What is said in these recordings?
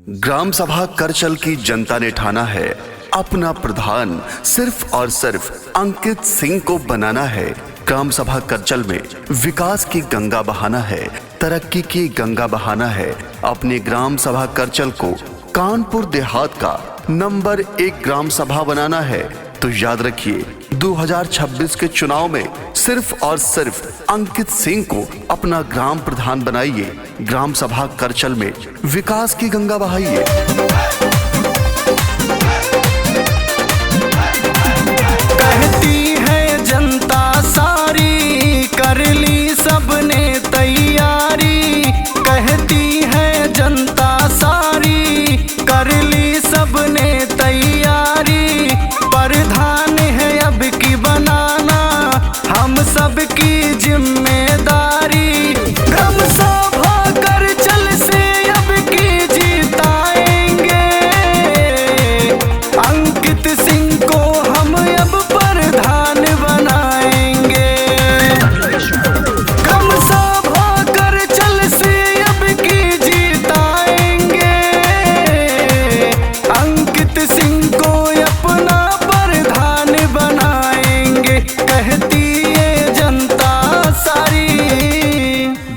Gram सभा करचल की जनता ने ठाना है अपना प्रधान सिर्फ और सिर्फ अंकित सिंह को बनाना है। ग्राम सभा करचल में विकास की गंगा बहाना है, तरक्की की गंगा बहाना है। अपने ग्राम सभा करचल को कानपुर देहात का नंबर 1 ग्राम सभा बनाना है। तो याद रखिए 2026 के चुनाव में सिर्फ और सिर्फ अंकित सिंह को अपना ग्राम प्रधान बनाइए। ग्राम सभा करचल में विकास की गंगा बहाइए। कहती है जनता सारी कर ली सबने तैयारी। कहती है जनता सारी कर ली सबने तैयारी। प्रधान है अब की बनाना हम सबकी जिम्मेदारी। ग्राम सभा करचल से अब की जीताएंगे। अंकित सिंह को हम अब प्रधान बनाएंगे। ग्राम सभा करचल से अब की जीताएंगे। अंकित सिंह को अपना प्रधान बनाएंगे। कहती है जनता सारी।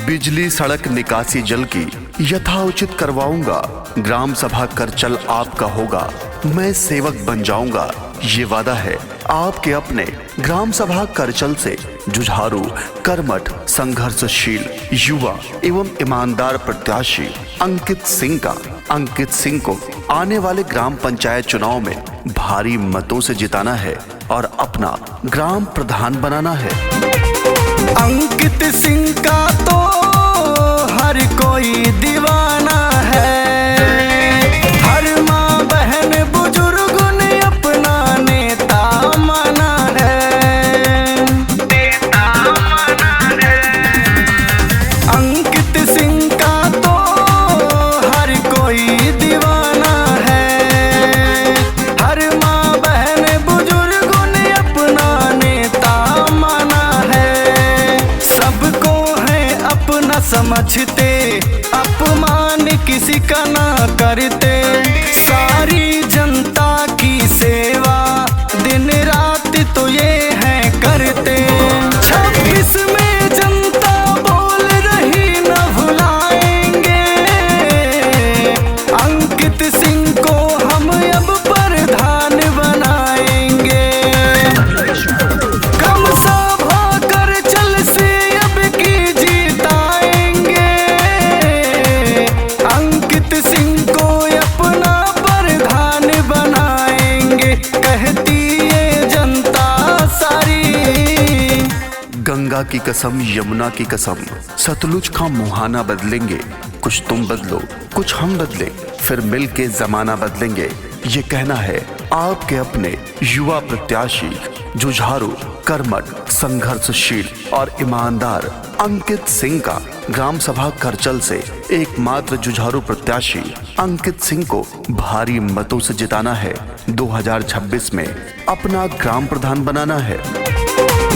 बिजली सड़क निकासी जल की यथाउचित करवाऊंगा। ग्राम सभा करचल आपका होगा, मैं सेवक बन जाऊंगा। ये वादा है आपके अपने ग्राम सभा करचल से जुझारू, कर्मठ, संघर्षशील, युवा एवं ईमानदार प्रत्याशी अंकित सिंह का। अंकित सिंह को आने वाले ग्राम पंचायत चुनाव में भारी मतों से जिताना है और अपना ग्राम प्रधान बनाना है। अंकित सिंह का तो हर कोई दीवाना है। हर माँ बहन बुजुर्ग ने अपना नेता माना है। अंकित सिंह का तो हर कोई दीवाना है। हर माँ बहन बुजुर्ग ने अपना नेता माना है। सबको है अपना समझते, अपमान किसी का ना करते। सारी जनता की सेवा दिन रात तो ये है करते। 26 में जनता बोल रही न भुलाएंगे। अंकित सिंह को हम अब प्रधान बनाएंगे। ग्राम सभा करचल से अब की जीताएंगे। अंकित सिंह को अपना प्रधान बनाएंगे। कहती है जनता सारी। गंगा की कसम, यमुना की कसम, सतलुज का मुहाना बदलेंगे। कुछ तुम बदलो, कुछ हम बदले, फिर मिल के जमाना बदलेंगे। ये कहना है आपके अपने युवा प्रत्याशी, जुझारू, कर्मठ, संघर्षशील और ईमानदार अंकित सिंह का। ग्राम सभा करचल से एकमात्र जुझारू प्रत्याशी अंकित सिंह को भारी मतों से जिताना है। 2026 में अपना ग्राम प्रधान बनाना है।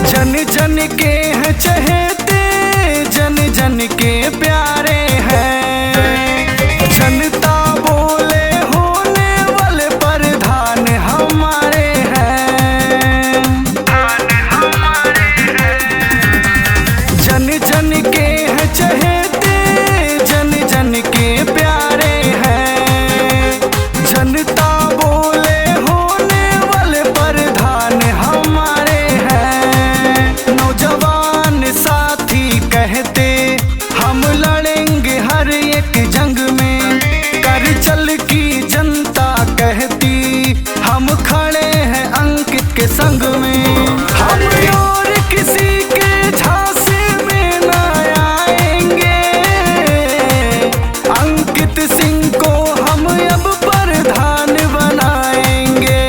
जन जन के हैं चहेते, जन जन के प्यारे हैं। जनता बोले होने वाले प्रधान हमारे हैं। जन जन के हैं चहेते, जन जन के प्यारे हैं। जनता बोले होने वाले प्रधान हमारे हैं। नौजवान साथी कहते हम लड़ेंगे हर एक जंग में। करचल की जनता कहती हम खड़े हैं अंकित के संग में। हम और किसी के झांसे में न आएंगे। अंकित सिंह को हम अब प्रधान बनाएंगे।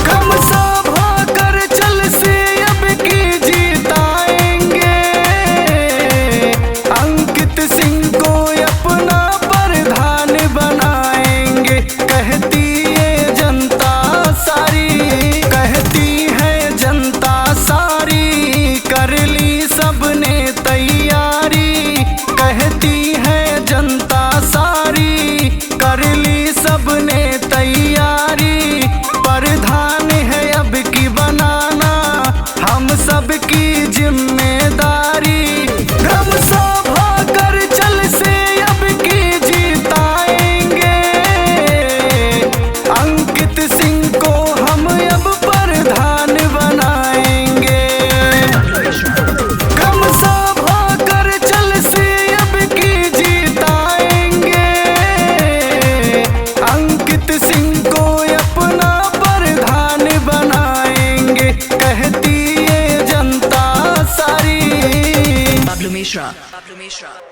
ग्राम सभा करचल से अब की जीताएंगे। अंकित सिंह को अपना प्रधान बनाएंगे। कहती है जनता सारी। कहती है जनता सारी कर ली सबने तैयारी। कहती है जनता सारी। Mishra.